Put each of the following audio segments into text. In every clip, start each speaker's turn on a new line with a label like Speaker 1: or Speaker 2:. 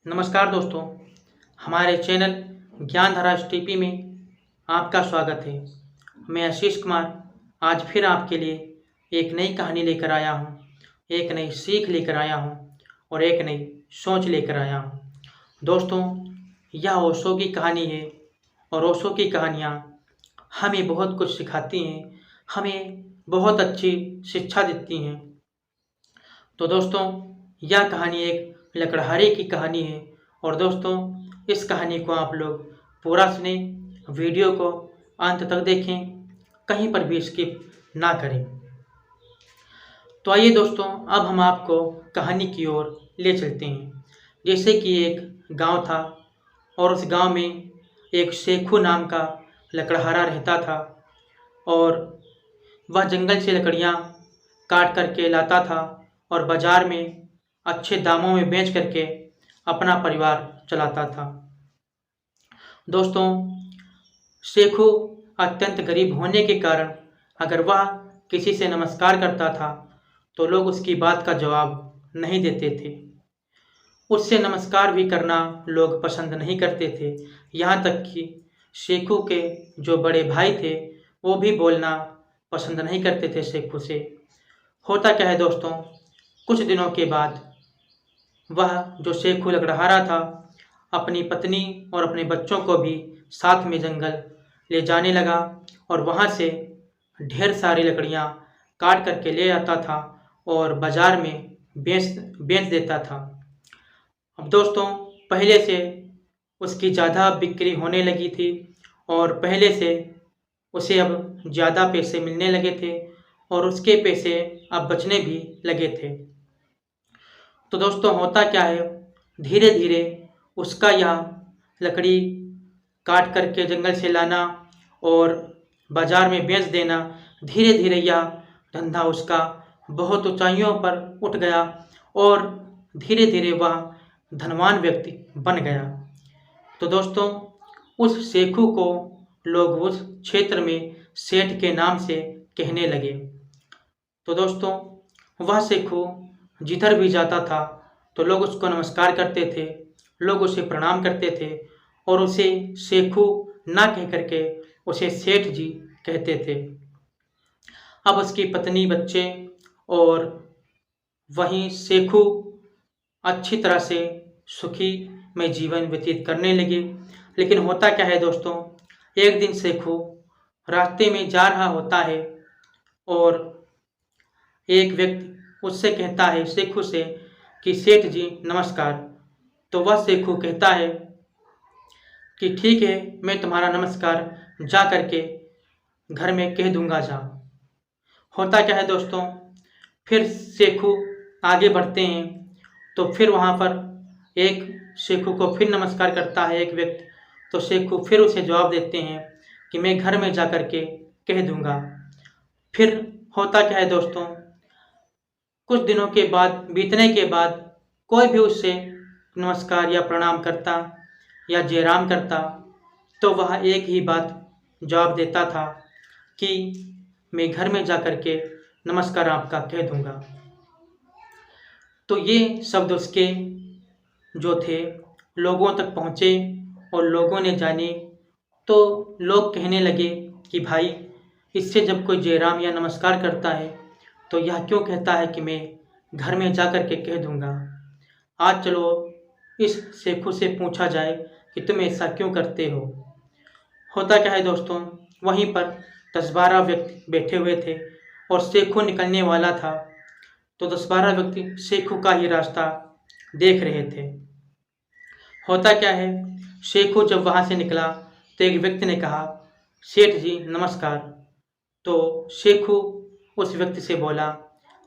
Speaker 1: नमस्कार दोस्तों, हमारे चैनल ज्ञानधारा टीपी में आपका स्वागत है। मैं आशीष कुमार आज फिर आपके लिए एक नई कहानी लेकर आया हूँ, एक नई सीख लेकर आया हूँ और एक नई सोच लेकर आया हूँ। दोस्तों, यह ओशो की कहानी है और ओशो की कहानियाँ हमें बहुत कुछ सिखाती हैं, हमें बहुत अच्छी शिक्षा देती हैं। तो दोस्तों, यह कहानी एक लकड़हारे की कहानी है और दोस्तों, इस कहानी को आप लोग पूरा सुने, वीडियो को अंत तक देखें, कहीं पर भी स्किप ना करें। तो आइए दोस्तों, अब हम आपको कहानी की ओर ले चलते हैं। जैसे कि एक गांव था और उस गांव में एक शेखू नाम का लकड़हारा रहता था और वह जंगल से लकड़ियां काट करके लाता था और बाजार में अच्छे दामों में बेच करके अपना परिवार चलाता था। दोस्तों, शेखू अत्यंत गरीब होने के कारण अगर वह किसी से नमस्कार करता था तो लोग उसकी बात का जवाब नहीं देते थे। उससे नमस्कार भी करना लोग पसंद नहीं करते थे। यहाँ तक कि शेखू के जो बड़े भाई थे वो भी बोलना पसंद नहीं करते थे शेखू से। होता क्या है दोस्तों, कुछ दिनों के बाद वह जो शेखू लकड़हारा था अपनी पत्नी और अपने बच्चों को भी साथ में जंगल ले जाने लगा और वहाँ से ढेर सारी लकड़ियाँ काट करके ले आता था और बाजार में बेच देता था। अब दोस्तों, पहले से उसकी ज़्यादा बिक्री होने लगी थी और पहले से उसे अब ज़्यादा पैसे मिलने लगे थे और उसके पैसे अब बचने भी लगे थे। तो दोस्तों, होता क्या है, धीरे धीरे उसका यह लकड़ी काट करके जंगल से लाना और बाजार में बेच देना, धीरे धीरे यह धंधा उसका बहुत ऊंचाइयों पर उठ गया और धीरे धीरे वह धनवान व्यक्ति बन गया। तो दोस्तों, उस शेखू को लोग उस क्षेत्र में सेठ के नाम से कहने लगे। तो दोस्तों, वह शेखू जिधर भी जाता था तो लोग उसको नमस्कार करते थे, लोग उसे प्रणाम करते थे और उसे शेखू ना कह करके उसे सेठ जी कहते थे। अब उसकी पत्नी, बच्चे और वहीं शेखू अच्छी तरह से सुखी में जीवन व्यतीत करने लगे। लेकिन होता क्या है दोस्तों, एक दिन शेखू रास्ते में जा रहा होता है और एक व्यक्ति उससे कहता है शेखू से कि सेठ जी नमस्कार। तो वह शेखू कहता है कि ठीक है, मैं तुम्हारा नमस्कार जा करके घर में कह दूंगा जा। होता क्या है दोस्तों, फिर शेखू आगे बढ़ते हैं तो फिर वहाँ पर एक शेखू को फिर नमस्कार करता है एक व्यक्ति। तो शेखू फिर उसे जवाब देते हैं कि मैं घर में जा करके कह दूंगा। फिर होता क्या है दोस्तों, कुछ दिनों के बाद बीतने के बाद कोई भी उससे नमस्कार या प्रणाम करता या जयराम करता तो वह एक ही बात जवाब देता था कि मैं घर में जा कर के नमस्कार आपका कह दूंगा। तो ये शब्द उसके जो थे लोगों तक पहुँचे और लोगों ने जाने तो लोग कहने लगे कि भाई, इससे जब कोई जयराम या नमस्कार करता है तो यह क्यों कहता है कि मैं घर में जा कर के कह दूंगा। आज चलो इस शेखू से पूछा जाए कि तुम ऐसा क्यों करते हो। होता क्या है दोस्तों, वहीं पर 10-12 व्यक्ति बैठे हुए थे और शेखू निकलने वाला था। तो 10-12 व्यक्ति शेखू का ही रास्ता देख रहे थे। होता क्या है, शेखू जब वहाँ से निकला तो एक व्यक्ति ने कहा सेठ जी नमस्कार। तो शेखू उस व्यक्ति से बोला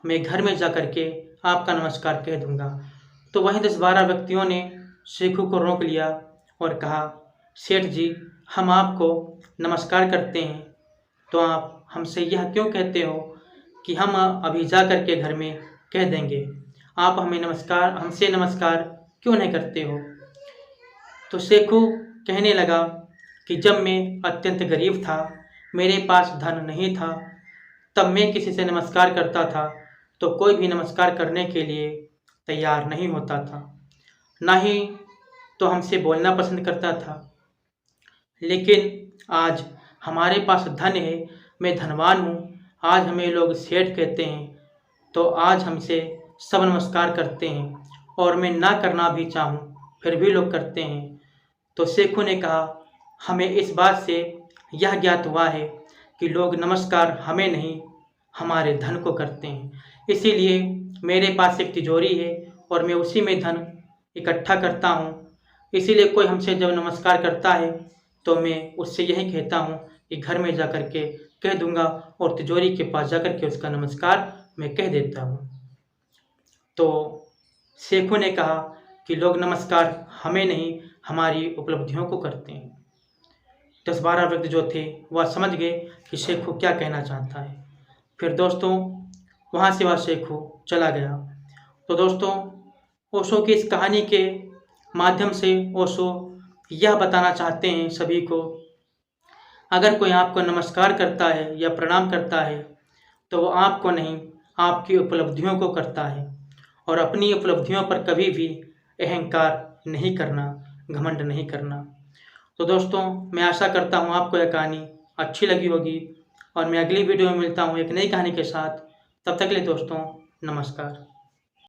Speaker 1: मैं घर में जा कर के आपका नमस्कार कह दूंगा। तो वहीं 10-12 व्यक्तियों ने शेखू को रोक लिया और कहा सेठ जी, हम आपको नमस्कार करते हैं तो आप हमसे यह क्यों कहते हो कि हम अभी जा कर के घर में कह देंगे, आप हमसे नमस्कार क्यों नहीं करते हो। तो शेखू कहने लगा कि जब मैं अत्यंत गरीब था, मेरे पास धन नहीं था, तब मैं किसी से नमस्कार करता था तो कोई भी नमस्कार करने के लिए तैयार नहीं होता था, ना ही तो हमसे बोलना पसंद करता था, लेकिन आज हमारे पास धन है, मैं धनवान हूँ, आज हमें लोग सेठ कहते हैं, तो आज हमसे सब नमस्कार करते हैं और मैं ना करना भी चाहूँ फिर भी लोग करते हैं। तो शेखू ने कहा, हमें इस बात से यह ज्ञात हुआ है कि लोग नमस्कार हमें नहीं, हमारे धन को करते हैं। इसीलिए मेरे पास एक तिजोरी है और मैं उसी में धन इकट्ठा करता हूँ। इसीलिए कोई हमसे जब नमस्कार करता है तो मैं उससे यही कहता हूँ कि घर में जा कर के कह दूंगा और तिजोरी के पास जा कर के उसका नमस्कार मैं कह देता हूँ। तो शेखू ने कहा कि लोग नमस्कार हमें नहीं, हमारी उपलब्धियों को करते हैं। 10-12 व्यक्ति जो थे वह समझ गए कि शेखू क्या कहना चाहता है। फिर दोस्तों वहाँ से वह शेखू चला गया। तो दोस्तों ओशो की इस कहानी के माध्यम से ओशो यह बताना चाहते हैं सभी को, अगर कोई आपको नमस्कार करता है या प्रणाम करता है तो वो आपको नहीं, आपकी उपलब्धियों को करता है। और अपनी उपलब्धियों पर कभी भी अहंकार नहीं करना, घमंड नहीं करना। तो दोस्तों मैं आशा करता हूँ आपको यह कहानी अच्छी लगी होगी और मैं अगली वीडियो में मिलता हूँ एक नई कहानी के साथ। तब तक के लिए दोस्तों नमस्कार।